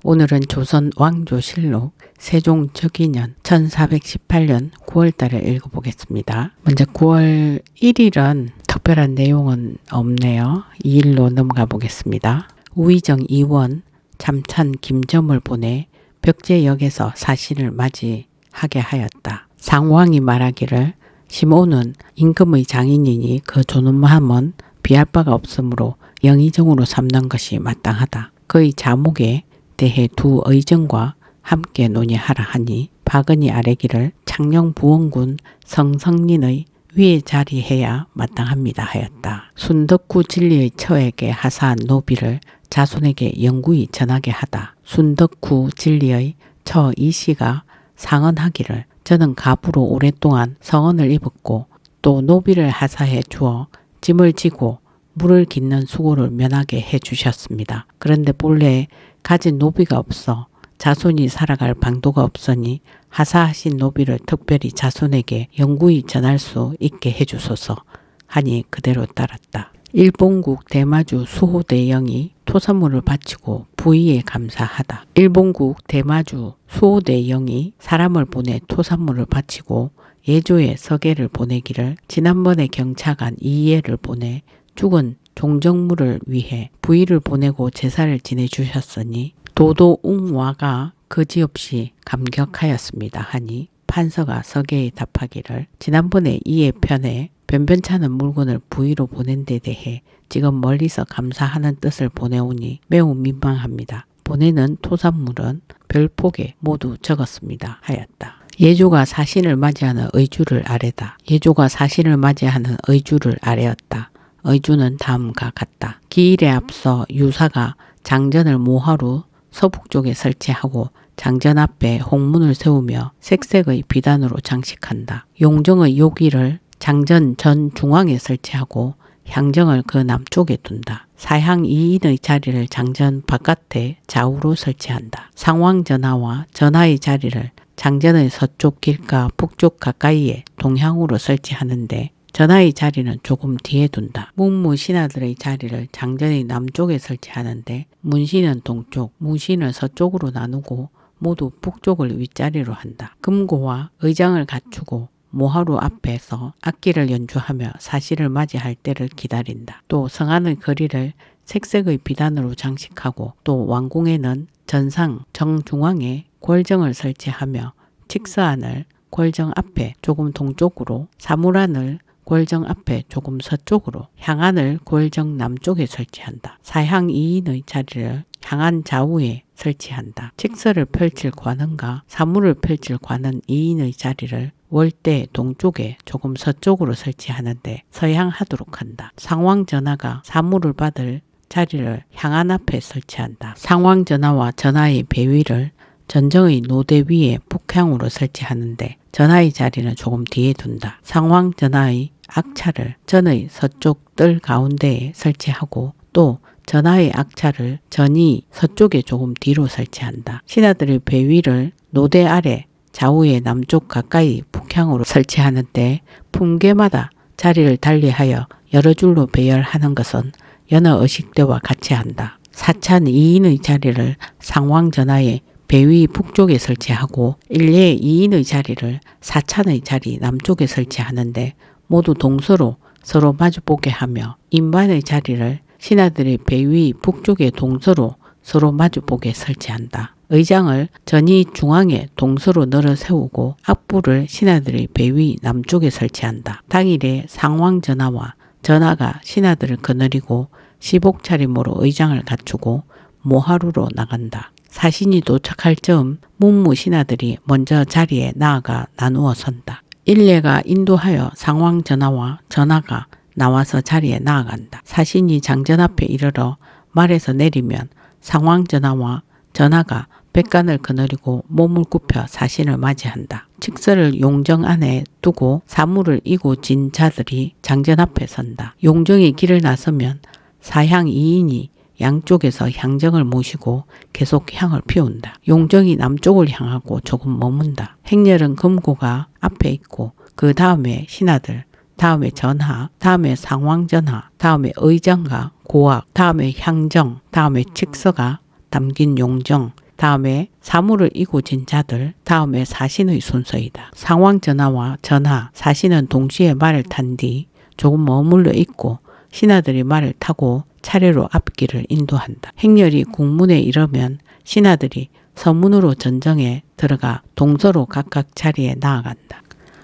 오늘은 조선 왕조실록 세종 즉위년 1418년 9월달을 읽어보겠습니다. 먼저 9월 1일은 특별한 내용은 없네요. 2일로 넘어가 보겠습니다. 우의정 이원 잠찬 김점을 보내 벽제역에서 사신을 맞이하게 하였다. 상왕이 말하기를 심오는 임금의 장인이니 그 존엄함은 비할 바가 없으므로 영의정으로 삼는 것이 마땅하다. 그의 자목에 대해 두 의정과 함께 논의하라 하니 박은이 아뢰기를 창녕 부원군 성성린의 위에 자리해야 마땅합니다 하였다. 순덕구 진리의 처에게 하사한 노비를 자손에게 영구히 전하게 하다. 순덕구 진리의 처 이씨가 상언하기를 저는 가부로 오랫동안 성언을 입었고 또 노비를 하사해 주어 짐을 지고 물을 깃는 수고를 면하게 해 주셨습니다. 그런데 본래 가진 노비가 없어 자손이 살아갈 방도가 없으니 하사하신 노비를 특별히 자손에게 영구히 전할 수 있게 해주소서 하니 그대로 따랐다. 일본국 대마주 수호대영이 토산물을 바치고 부의에 감사하다. 일본국 대마주 수호대영이 사람을 보내 토산물을 바치고 예조에 서계를 보내기를 지난번에 경차관 이예를 보내 죽은 종정물을 위해 부의를 보내고 제사를 지내주셨으니 도도웅와가 거지없이 감격하였습니다 하니 판서가 서계에 답하기를 지난번에 이의 편에 변변찮은 물건을 부의로 보낸 데 대해 지금 멀리서 감사하는 뜻을 보내오니 매우 민망합니다. 보내는 토산물은 별폭에 모두 적었습니다 하였다. 예조가 사신을 맞이하는 의주를 아뢰다. 예조가 사신을 맞이하는 의주를 아뢰었다. 의주는 다음과 같다. 기일에 앞서 유사가 장전을 모하루 서북 쪽에 설치하고 장전 앞에 홍문을 세우며 색색의 비단으로 장식한다. 용정의 요기를 장전 전 중앙에 설치하고 향정을 그 남쪽에 둔다. 사향 2인의 자리를 장전 바깥에 좌우로 설치한다. 상왕전하와 전하의 자리를 장전의 서쪽 길가 북쪽 가까이에 동향으로 설치하는데 전하의 자리는 조금 뒤에 둔다. 문무 신하들의 자리를 장전의 남쪽에 설치하는데 문신은 동쪽, 무신은 서쪽으로 나누고 모두 북쪽을 윗자리로 한다. 금고와 의장을 갖추고 모하루 앞에서 악기를 연주하며 사시를 맞이할 때를 기다린다. 또 성안의 거리를 색색의 비단으로 장식하고 또 왕궁에는 전상 정중앙에 골정을 설치하며 칙서안을 골정 앞에 조금 동쪽으로 사물안을 골정 앞에 조금 서쪽으로 향안을 골정 남쪽에 설치한다. 사향 2인의 자리를 향안 좌우에 설치한다. 칙서를 펼칠 관원과 사물을 펼칠 관원 2인의 자리를 월대 동쪽에 조금 서쪽으로 설치하는데 서향하도록 한다. 상왕전하가 사물을 받을 자리를 향안 앞에 설치한다. 상왕전하와 전하의 배위를 전정의 노대 위에 북향으로 설치하는데 전하의 자리는 조금 뒤에 둔다. 상왕전하의 악차를 전의 서쪽 뜰 가운데에 설치하고 또 전하의 악차를 전이 서쪽에 조금 뒤로 설치한다. 신하들의 배위를 노대 아래 좌우의 남쪽 가까이 북향으로 설치하는데 품계마다 자리를 달리하여 여러 줄로 배열하는 것은 여러 의식대와 같이 한다. 사찬 2인의 자리를 상왕전하에 배위 북쪽에 설치하고 일례 2인의 자리를 사찬의 자리 남쪽에 설치하는데 모두 동서로 서로 마주보게 하며 인반의 자리를 신하들의 배위 북쪽에 동서로 서로 마주보게 설치한다. 의장을 전이 중앙에 동서로 널어 세우고 앞부를 신하들의 배위 남쪽에 설치한다. 당일에 상왕전하와 전하가 신하들을 거느리고 시복 차림으로 의장을 갖추고 모하루로 나간다. 사신이 도착할 즈음 문무 신하들이 먼저 자리에 나아가 나누어 선다. 일례가 인도하여 상왕전하와 전하가 나와서 자리에 나아간다. 사신이 장전 앞에 이르러 말에서 내리면 상왕전하와 전하가 백간을 거느리고 몸을 굽혀 사신을 맞이한다. 칙서를 용정 안에 두고 사물을 이고 진 자들이 장전 앞에 선다. 용정이 길을 나서면 사향 2인이 양쪽에서 향정을 모시고 계속 향을 피운다. 용정이 남쪽을 향하고 조금 머문다. 행렬은 금고가 앞에 있고 그 다음에 신하들, 다음에 전하, 다음에 상왕전하, 다음에 의정과 고학, 다음에 향정, 다음에 칙서가 담긴 용정, 다음에 사물을 이고 진 자들, 다음에 사신의 순서이다. 상황 전하와 전하, 사신은 동시에 말을 탄 뒤 조금 머물러 있고 신하들이 말을 타고 차례로 앞길을 인도한다. 행렬이 국문에 이르면 신하들이 서문으로 전정에 들어가 동서로 각각 자리에 나아간다.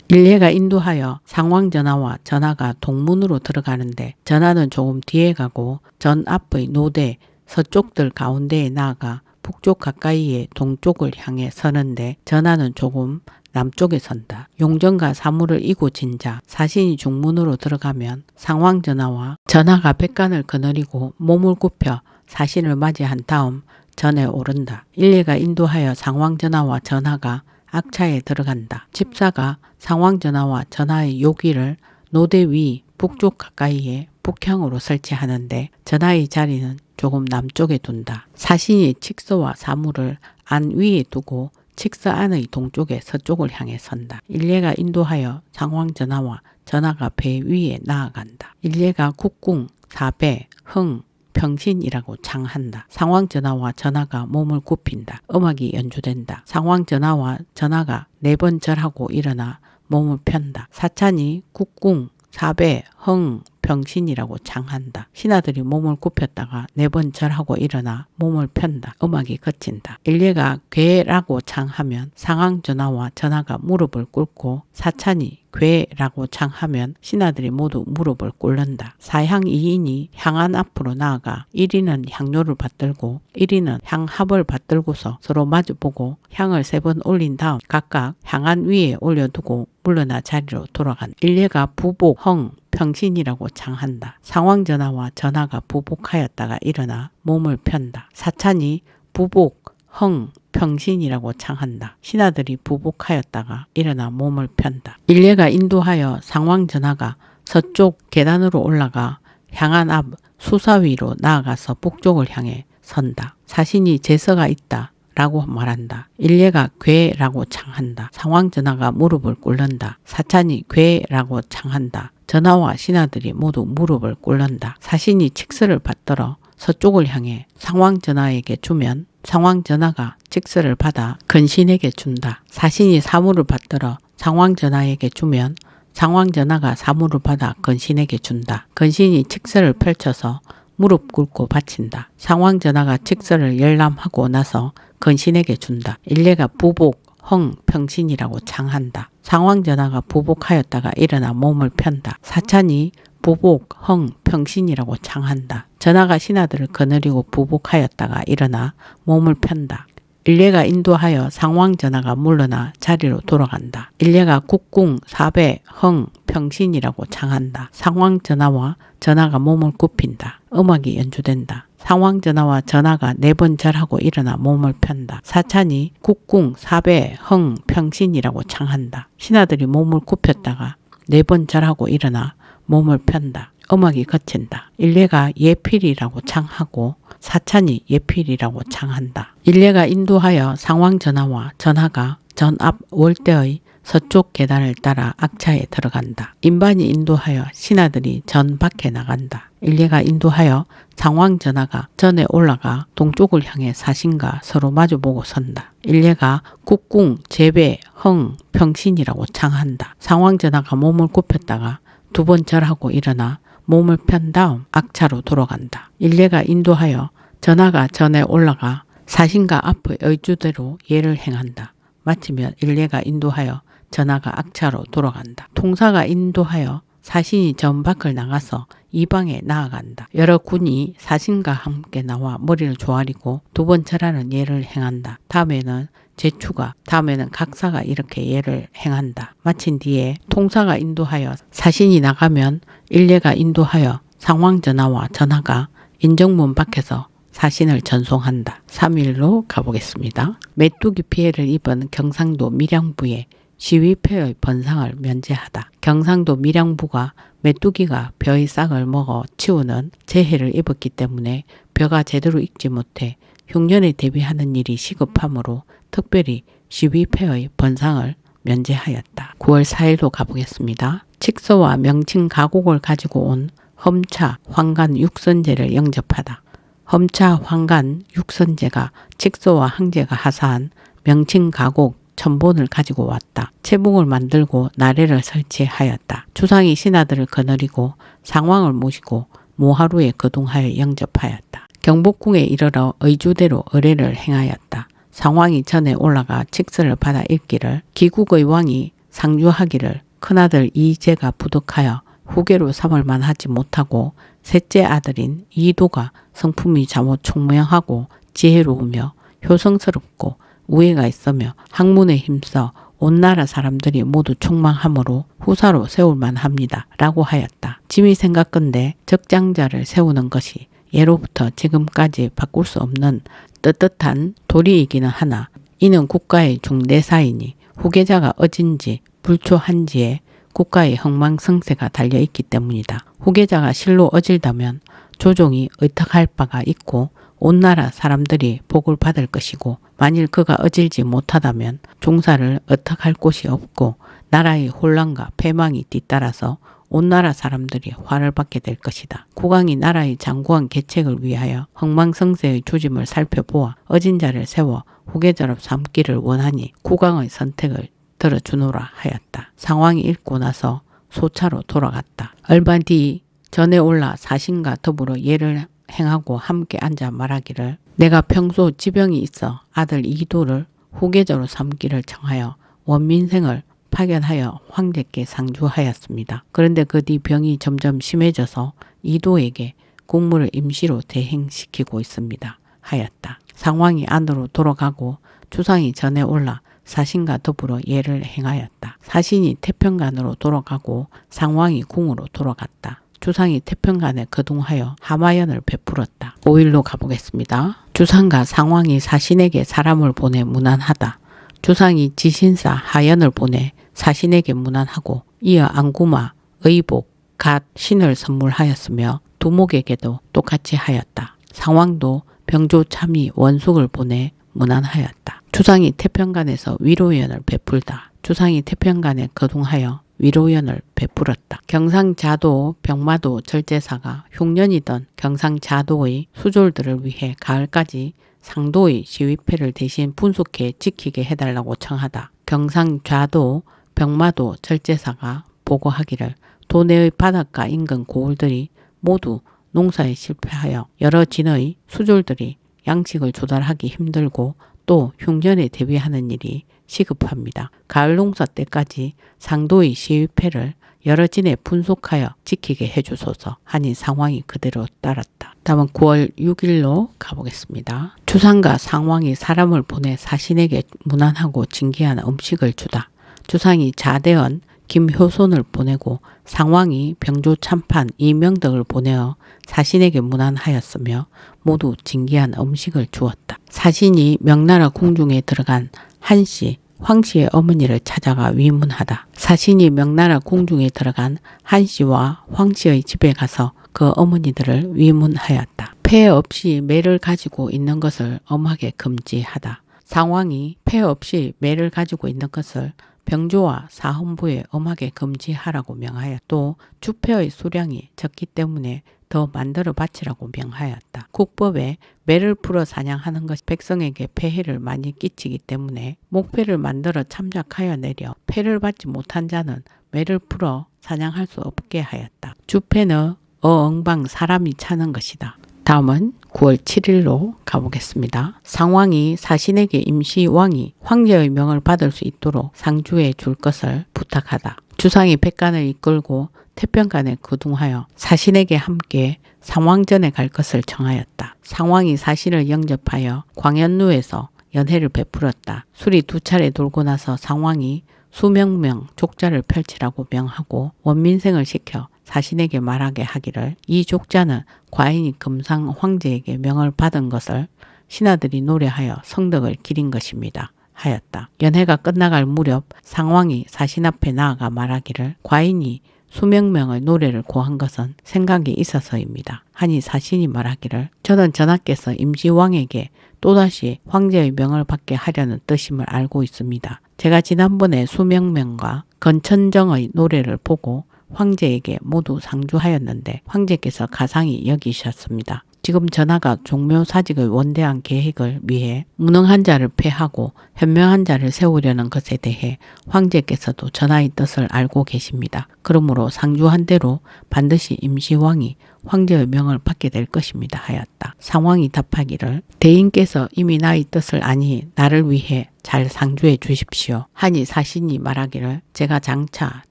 일례가 인도하여 상황 전하와 전하가 동문으로 들어가는데 전하는 조금 뒤에 가고 전 앞의 노대 서쪽들 가운데에 나아가 북쪽 가까이에 동쪽을 향해 서는데 전하는 조금 남쪽에 선다. 용전과 사물을 이고 진 자, 사신이 중문으로 들어가면 상황 전하와 전하가 백간을 거느리고 몸을 굽혀 사신을 맞이한 다음 전에 오른다. 일례가 인도하여 상황 전하와 전하가 악차에 들어간다. 집사가 상황 전하와 전하의 요기를 노대 위 북쪽 가까이에 북향으로 설치하는데 전하의 자리는 조금 남쪽에 둔다. 사신이 칙서와 사물을 안 위에 두고 칙서 안의 동쪽에 서쪽을 향해 선다. 일례가 인도하여 상황 전하와 전하가 배 위에 나아간다. 일례가 국궁, 사배, 흥, 평신이라고 창한다. 상황 전하와 전하가 몸을 굽힌다. 음악이 연주된다. 상황 전하와 전하가 4번 절하고 일어나 몸을 편다. 사찬이 국궁, 사배, 흥, 평신이라고 창한다. 신하들이 몸을 굽혔다가 4번 절하고 일어나 몸을 편다. 음악이 그친다. 일례가 괴라고 창하면 상황 전하와 전하가 무릎을 꿇고 사찬이 괴라고 창하면 신하들이 모두 무릎을 꿇는다. 사향 2인이 향안 앞으로 나아가 1인은 향료를 받들고 1인은 향합을 받들고서 서로 마주보고 향을 3번 올린 다음 각각 향안 위에 올려두고 물러나 자리로 돌아간다. 일례가 부복, 흥, 평신이라고 창한다. 상황 전하와 전하가 부복하였다가 일어나 몸을 편다. 사찬이 부복, 흥, 평신이라고 창한다. 신하들이 부복하였다가 일어나 몸을 편다. 일례가 인도하여 상황 전하가 서쪽 계단으로 올라가 향안 앞 수사 위로 나아가서 북쪽을 향해 선다. 사신이 제서가 있다. 라고 말한다. 일례가 괴라고 창한다. 상황 전하가 무릎을 꿇는다. 사찬이 괴라고 창한다. 전하와 신하들이 모두 무릎을 꿇는다. 사신이 칙서를 받들어 서쪽을 향해 상황 전하에게 주면 상황 전하가 칙서를 받아 근신에게 준다. 사신이 사물을 받들어 상황 전하에게 주면 상황 전하가 사물을 받아 근신에게 준다. 근신이 칙서를 펼쳐서 무릎 꿇고 바친다. 상황 전하가 칙서를 열람하고 나서 근신에게 준다. 일례가 부복, 흥, 평신이라고 창한다. 상황 전하가 부복하였다가 일어나 몸을 편다. 사찬이 부복, 흥, 평신이라고 창한다. 전하가 신하들을 거느리고 부복하였다가 일어나 몸을 편다. 일례가 인도하여 상황 전하가 물러나 자리로 돌아간다. 일례가 국궁, 사배, 흥, 평신이라고 창한다. 상황 전하와 전하가 몸을 굽힌다. 음악이 연주된다. 상황 전하와 전하가 4번 절하고 일어나 몸을 편다. 사찬이 국궁, 사배, 흥, 평신이라고 창한다. 신하들이 몸을 굽혔다가 4번 절하고 일어나 몸을 편다. 음악이 거친다. 일례가 예필이라고 창하고 사찬이 예필이라고 창한다. 일례가 인도하여 상황 전하와 전하가 전 앞 월대의 서쪽 계단을 따라 악차에 들어간다. 인반이 인도하여 신하들이 전 밖에 나간다. 일례가 인도하여 상황 전하가 전에 올라가 동쪽을 향해 사신과 서로 마주보고 선다. 일례가 국궁, 제배, 흥, 평신이라고 창한다. 상황 전하가 몸을 굽혔다가 2번 절하고 일어나 몸을 편 다음 악차로 돌아간다. 일례가 인도하여 전하가 전에 올라가 사신과 앞의 의주대로 예를 행한다. 마치면 일례가 인도하여 전하가 악차로 돌아간다. 통사가 인도하여 사신이 전 밖을 나가서 이방에 나아간다. 여러 군이 사신과 함께 나와 머리를 조아리고 2번 절하는 예를 행한다. 다음에는 제추가, 다음에는 각사가 이렇게 예를 행한다. 마친 뒤에 통사가 인도하여 사신이 나가면 일례가 인도하여 상황 전하와 전하가 인정문 밖에서 사신을 전송한다. 3일로 가보겠습니다. 메뚜기 피해를 입은 경상도 밀양부에 시위패의 번상을 면제하다. 경상도 밀양부가 메뚜기가 벼의 싹을 먹어 치우는 재해를 입었기 때문에 벼가 제대로 익지 못해 흉년에 대비하는 일이 시급하므로 특별히 시위패의 번상을 면제하였다. 9월 4일로 가보겠습니다. 칙서와 명칭 가곡을 가지고 온 험차, 황간, 육선제를 영접하다. 험차 황간 육선제가 직소와 항제가 하사한 명칭 가곡 천본을 가지고 왔다. 채붕을 만들고 나래를 설치하였다. 주상이 신하들을 거느리고 상왕을 모시고 모하루에 거둥하여 영접하였다. 경복궁에 이르러 의주대로 의례를 행하였다. 상왕이 전에 올라가 직서를 받아 읽기를 기국의 왕이 상주하기를 큰아들 이제가 부득하여 후계로 삼을 만하지 못하고 셋째 아들인 이도가 성품이 잘못 총명하고 지혜로우며 효성스럽고 우애가 있으며 학문에 힘써 온 나라 사람들이 모두 총망하므로 후사로 세울 만합니다. 라고 하였다. 짐이 생각건대 적장자를 세우는 것이 예로부터 지금까지 바꿀 수 없는 떳떳한 도리이기는 하나 이는 국가의 중대사이니 후계자가 어진지 불초한지에 국가의 흥망성쇠가 달려있기 때문이다. 후계자가 실로 어질다면 조종이 의탁할 바가 있고 온 나라 사람들이 복을 받을 것이고 만일 그가 어질지 못하다면 종사를 의탁할 곳이 없고 나라의 혼란과 패망이 뒤따라서 온 나라 사람들이 화를 받게 될 것이다. 국왕이 나라의 장구한 계책을 위하여 흥망성쇠의 조짐을 살펴보아 어진 자를 세워 후계자로 삼기를 원하니 국왕의 선택을 들어주노라 하였다. 상왕이 읽고 나서 소차로 돌아갔다. 얼마 뒤 전에 올라 사신과 더불어 예를 행하고 함께 앉아 말하기를 내가 평소 지병이 있어 아들 이도를 후계자로 삼기를 청하여 원민생을 파견하여 황제께 상주하였습니다. 그런데 그 뒤 병이 점점 심해져서 이도에게 국무를 임시로 대행시키고 있습니다. 하였다. 상왕이 안으로 돌아가고 주상이 전에 올라 사신과 더불어 예를 행하였다. 사신이 태평간으로 돌아가고 상왕이 궁으로 돌아갔다. 주상이 태평간에 거둥하여 하마연을 베풀었다. 5일로 가보겠습니다. 주상과 상왕이 사신에게 사람을 보내 문안하다. 주상이 지신사 하연을 보내 사신에게 문안하고 이어 안구마, 의복, 갓, 신을 선물하였으며 두목에게도 똑같이 하였다. 상왕도 병조 참의 원숙을 보내 문안하였다. 주상이 태평간에서 위로연을 베풀다. 주상이 태평간에 거둥하여 위로연을 베풀었다. 경상자도 병마도 절제사가 흉년이던 경상자도의 수졸들을 위해 가을까지 상도의 시위패를 대신 분속해 지키게 해달라고 청하다. 경상좌도 병마도 절제사가 보고하기를 도내의 바닷가 인근 고을들이 모두 농사에 실패하여 여러 진의 수졸들이 양식을 조달하기 힘들고 또 흉년에 대비하는 일이 시급합니다. 가을 농사 때까지 상도의 시위패를 여러 진에 분속하여 지키게 해주소서 하니 상왕이 그대로 따랐다. 다음은 9월 6일로 가보겠습니다. 주상과 상왕이 사람을 보내 사신에게 문안하고 징계한 음식을 주다. 주상이 자대원 김효손을 보내고 상왕이 병조 참판 이명덕을 보내어 사신에게 문안하였으며 모두 징계한 음식을 주었다. 사신이 명나라 궁중에 들어간 한씨, 황씨의 어머니를 찾아가 위문하다. 사신이 명나라 궁중에 들어간 한씨와 황씨의 집에 가서 그 어머니들을 위문하였다. 폐 없이 매를 가지고 있는 것을 엄하게 금지하다. 상왕이 폐 없이 매를 가지고 있는 것을 병조와 사헌부에 엄하게 금지하라고 명하여 또 주패의 수량이 적기 때문에 더 만들어 바치라고 명하였다. 국법에 매를 풀어 사냥하는 것이 백성에게 폐해를 많이 끼치기 때문에 목패를 만들어 참작하여 내려 패를 받지 못한 자는 매를 풀어 사냥할 수 없게 하였다. 주패는 어엉방 사람이 차는 것이다. 다음은 9월 7일로 가보겠습니다. 상왕이 사신에게 임시왕이 황제의 명을 받을 수 있도록 상주해 줄 것을 부탁하다. 주상이 백관을 이끌고 태평간에 거둥하여 사신에게 함께 상왕전에 갈 것을 청하였다. 상왕이 사신을 영접하여 광연루에서 연회를 베풀었다. 술이 2차례 돌고 나서 상왕이 수명명 족자를 펼치라고 명하고 원민생을 시켜 사신에게 말하게 하기를 이 족자는 과인이 금상 황제에게 명을 받은 것을 신하들이 노래하여 성덕을 기린 것입니다. 하였다. 연회가 끝나갈 무렵 상왕이 사신 앞에 나아가 말하기를 과인이 수명명의 노래를 고한 것은 생각이 있어서입니다. 하니 사신이 말하기를 저는 전하께서 임시왕에게 또다시 황제의 명을 받게 하려는 뜻임을 알고 있습니다. 제가 지난번에 수명명과 건천정의 노래를 보고 황제에게 모두 상주하였는데 황제께서 가상히 여기셨습니다. 지금 전하가 종묘사직의 원대한 계획을 위해 무능한 자를 폐하고 현명한 자를 세우려는 것에 대해 황제께서도 전하의 뜻을 알고 계십니다. 그러므로 상주한 대로 반드시 임시왕이 황제의 명을 받게 될 것입니다 하였다. 상왕이 답하기를 대인께서 이미 나의 뜻을 아니 나를 위해 잘 상주해 주십시오. 하니 사신이 말하기를 제가 장차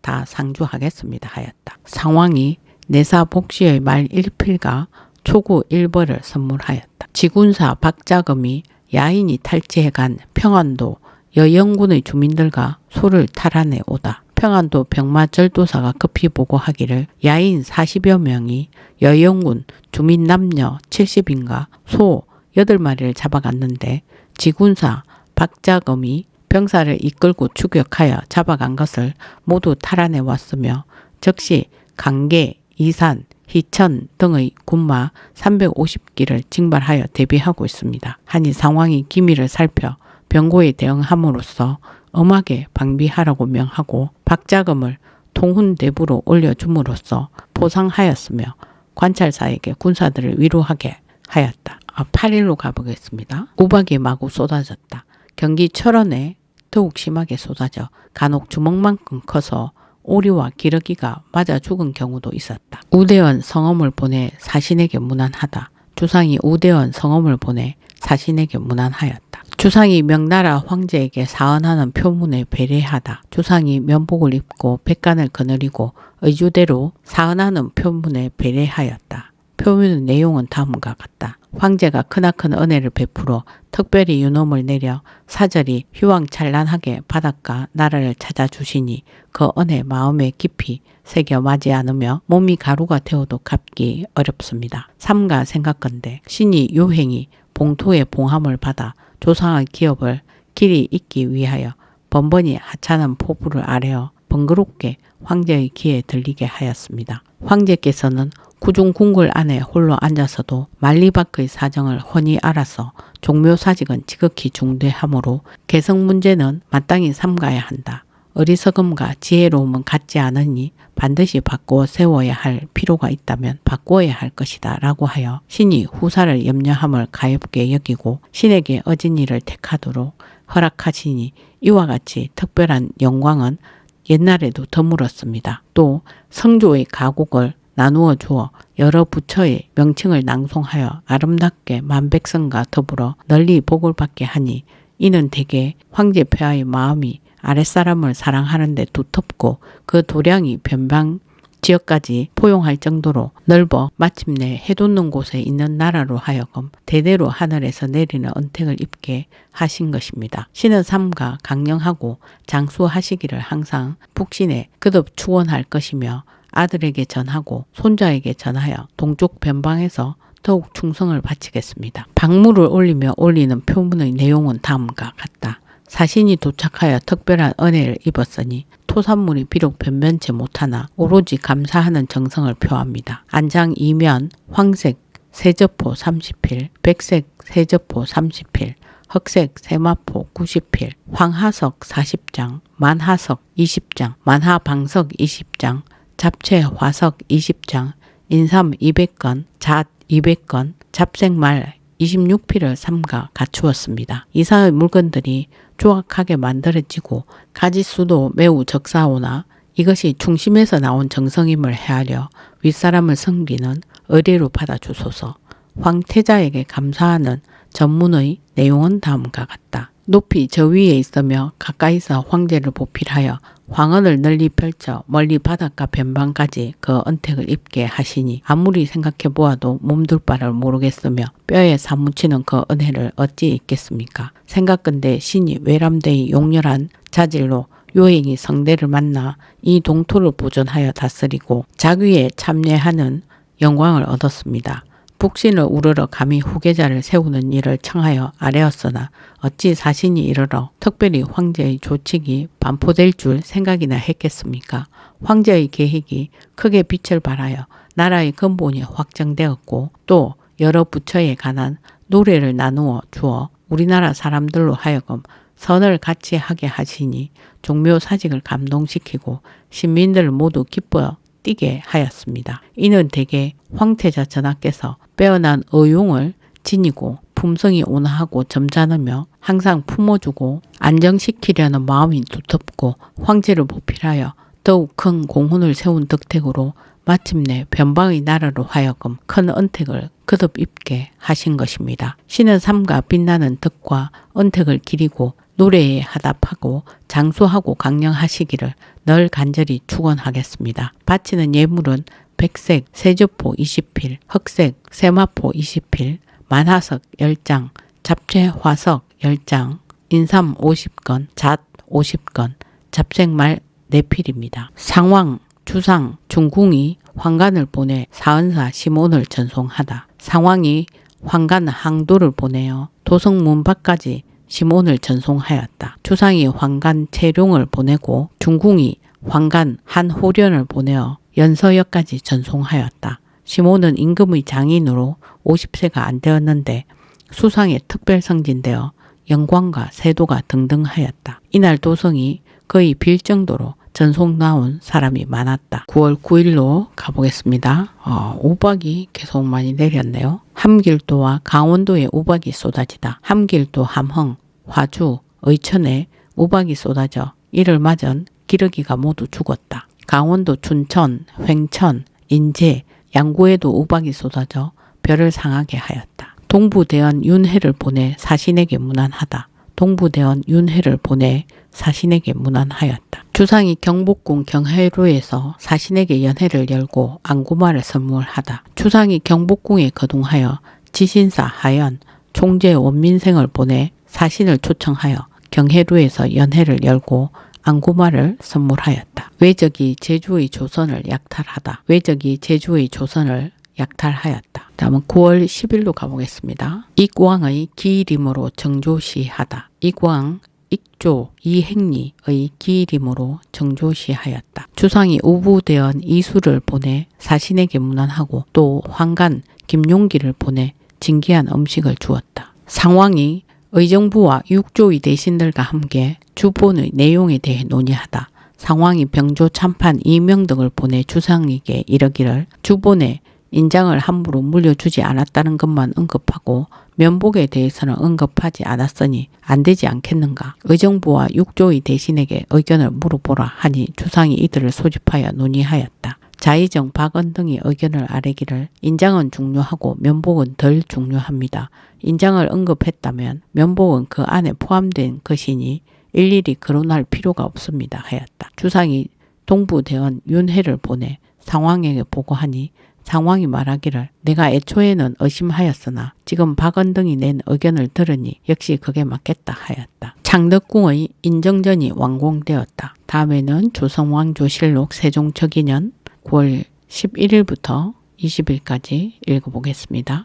다 상주하겠습니다 하였다. 상왕이 내사 복시의 말 1필과 초구 1벌을 선물하였다. 지군사 박자금이 야인이 탈취해간 평안도 여영군의 주민들과 소를 탈환해 오다. 평안도 병마절도사가 급히 보고하기를 야인 40여 명이 여영군 주민 남녀 70인가 소 8마리를 잡아갔는데 지군사 박자금이 병사를 이끌고 추격하여 잡아간 것을 모두 탈환해 왔으며 즉시 강계, 이산, 희천 등의 군마 350기를 징발하여 대비하고 있습니다. 하니 상왕이 기밀을 살펴 병고에 대응함으로써 엄하게 방비하라고 명하고 박자금을 통훈대부로 올려줌으로써 보상하였으며 관찰사에게 군사들을 위로하게 하였다. 8일로 가보겠습니다. 우박이 마구 쏟아졌다. 경기 철원에 더욱 심하게 쏟아져 간혹 주먹만큼 커서 오리와 기러기가 맞아 죽은 경우도 있었다. 우대원 성엄을 보내 사신에게 문안하다. 주상이 우대원 성엄을 보내 사신에게 문안하였다. 주상이 명나라 황제에게 사언하는 표문에 배례하다. 주상이 면복을 입고 백간을 거느리고 의주대로 사언하는 표문에 배례하였다. 표문의 내용은 다음과 같다. 황제가 크나큰 은혜를 베풀어 특별히 유놈을 내려 사절이 휘황찬란하게 바닷가 나라를 찾아주시니 그 은혜 마음에 깊이 새겨 마지 않으며 몸이 가루가 되어도 갚기 어렵습니다. 삼가 생각건대 신이 요행이 봉토의 봉함을 받아 조상의 기업을 길이 잇기 위하여 번번이 하찮은 포부를 아뢰어 번거롭게 황제의 귀에 들리게 하였습니다. 황제께서는 구중궁궐 안에 홀로 앉아서도 만리밖의 사정을 훤히 알아서 종묘사직은 지극히 중대하므로 개성 문제는 마땅히 삼가야 한다. 어리석음과 지혜로움은 같지 않으니 반드시 바꾸어 세워야 할 필요가 있다면 바꾸어야 할 것이다 라고 하여 신이 후사를 염려함을 가엾게 여기고 신에게 어진이를 택하도록 허락하시니 이와 같이 특별한 영광은 옛날에도 드물었습니다. 또 성조의 가곡을 나누어 주어 여러 부처의 명칭을 낭송하여 아름답게 만백성과 더불어 널리 복을 받게 하니 이는 대개 황제 폐하의 마음이 아랫사람을 사랑하는데 두텁고 그 도량이 변방 지역까지 포용할 정도로 넓어 마침내 해돋는 곳에 있는 나라로 하여금 대대로 하늘에서 내리는 은택을 입게 하신 것입니다. 신은 삼가 강령하고 장수하시기를 항상 북신에 거듭 축원할 것이며 아들에게 전하고 손자에게 전하여 동쪽 변방에서 더욱 충성을 바치겠습니다. 박무를 올리며 올리는 표문의 내용은 다음과 같다. 사신이 도착하여 특별한 은혜를 입었으니 토산물이 비록 변변치 못하나 오로지 감사하는 정성을 표합니다. 안장 이면 황색 세저포 30필, 백색 세저포 30필, 흑색 세마포 90필, 황하석 40장, 만하석 20장, 만하방석 20장, 잡채 화석 20장, 인삼 200건, 잣 200건, 잡생말 26필을 삼가 갖추었습니다. 이상의 물건들이 조악하게 만들어지고 가짓수도 매우 적사오나 이것이 중심에서 나온 정성임을 헤아려 윗사람을 섬기는 의례로 받아주소서. 황태자에게 감사하는 전문의 내용은 다음과 같다. 높이 저 위에 있으며 가까이서 황제를 보필하여 황언을 널리 펼쳐 멀리 바닷가 변방까지 그 은택을 입게 하시니 아무리 생각해 보아도 몸둘 바를 모르겠으며 뼈에 사무치는 그 은혜를 어찌 있겠습니까? 생각건대 신이 외람되이 용렬한 자질로 요행이 성대를 만나 이 동토를 보존하여 다스리고 자귀에 참여하는 영광을 얻었습니다. 북신을 우러러 감히 후계자를 세우는 일을 청하여 아뢰었으나 어찌 사신이 이르러 특별히 황제의 조칙이 반포될 줄 생각이나 했겠습니까? 황제의 계획이 크게 빛을 발하여 나라의 근본이 확정되었고 또 여러 부처에 관한 노래를 나누어 주어 우리나라 사람들로 하여금 선을 같이 하게 하시니 종묘사직을 감동시키고 신민들을 모두 기뻐 뛰게 하였습니다. 이는 대개 황태자 전하께서 빼어난 의용을 지니고 품성이 온화하고 점잖으며 항상 품어주고 안정시키려는 마음이 두텁고 황제를 보필하여 더욱 큰 공훈을 세운 덕택으로 마침내 변방의 나라로 하여금 큰 은택을 거듭 입게 하신 것입니다. 신은 삼가 빛나는 덕과 은택을 기리고 노래에 하답하고 장수하고 강령하시기를 늘 간절히 축원하겠습니다. 바치는 예물은 백색 세조포 20필, 흑색 세마포 20필, 만화석 10장, 잡채 화석 10장, 인삼 50건, 잣 50건, 잡생말 4필입니다. 상왕, 주상, 중궁이 황간을 보내 사은사 시몬을 전송하다. 상왕이 황간 항도를 보내어 도성문 밖까지 시몬을 전송하였다. 주상이 황간 채룡을 보내고 중궁이 황간 한호련을 보내어 연서역까지 전송하였다. 시몬은 임금의 장인으로 50세가 안 되었는데 수상에 특별성진되어 영광과 세도가 등등하였다. 이날 도성이 거의 빌 정도로 전송 나온 사람이 많았다. 9월 9일로 가보겠습니다. 우박이 계속 많이 내렸네요. 함길도와 강원도에 우박이 쏟아지다. 함길도 함흥, 화주, 의천에 우박이 쏟아져 이를 맞은 기러기가 모두 죽었다. 강원도 춘천, 횡천, 인제, 양구에도 우박이 쏟아져 별을 상하게 하였다. 동부대원 윤회를 보내 사신에게 문안하다. 동부대원 윤회를 보내 사신에게 문안하였다. 주상이 경복궁 경회로에서 사신에게 연회를 열고 안구마를 선물하다. 주상이 경복궁에 거동하여 지신사 하연, 총재 원민생을 보내 사신을 초청하여 경회로에서 연회를 열고 안구마를 선물하였다. 외적이 제주의 조선을 약탈하다. 외적이 제주의 조선을 약탈하였다. 다음은 9월 10일로 가보겠습니다. 익왕의 기일임으로 정조시하다. 익왕 익조 이행리의 기일임으로 정조시하였다. 주상이 우부대원 이수를 보내 사신에게 문안하고 또 황간 김용기를 보내 진귀한 음식을 주었다. 상왕이 의정부와 육조의 대신들과 함께 주본의 내용에 대해 논의하다. 상왕이 병조 참판 이명덕을 보내 주상에게 이르기를 주본에 인장을 함부로 물려주지 않았다는 것만 언급하고 면복에 대해서는 언급하지 않았으니 안 되지 않겠는가. 의정부와 육조의 대신에게 의견을 물어보라 하니 주상이 이들을 소집하여 논의하였다. 자의정 박은 등의 의견을 아뢰기를 인장은 중요하고 면복은 덜 중요합니다. 인장을 언급했다면 면복은 그 안에 포함된 것이니 일일이 거론할 필요가 없습니다 하였다. 주상이 동부대원 윤회를 보내 상왕에게 보고하니 상왕이 말하기를 내가 애초에는 의심하였으나 지금 박은등이 낸 의견을 들으니 역시 그게 맞겠다 하였다. 창덕궁의 인정전이 완공되었다. 다음에는 조선왕조실록 세종처기년 9월 11일부터 20일까지 읽어보겠습니다.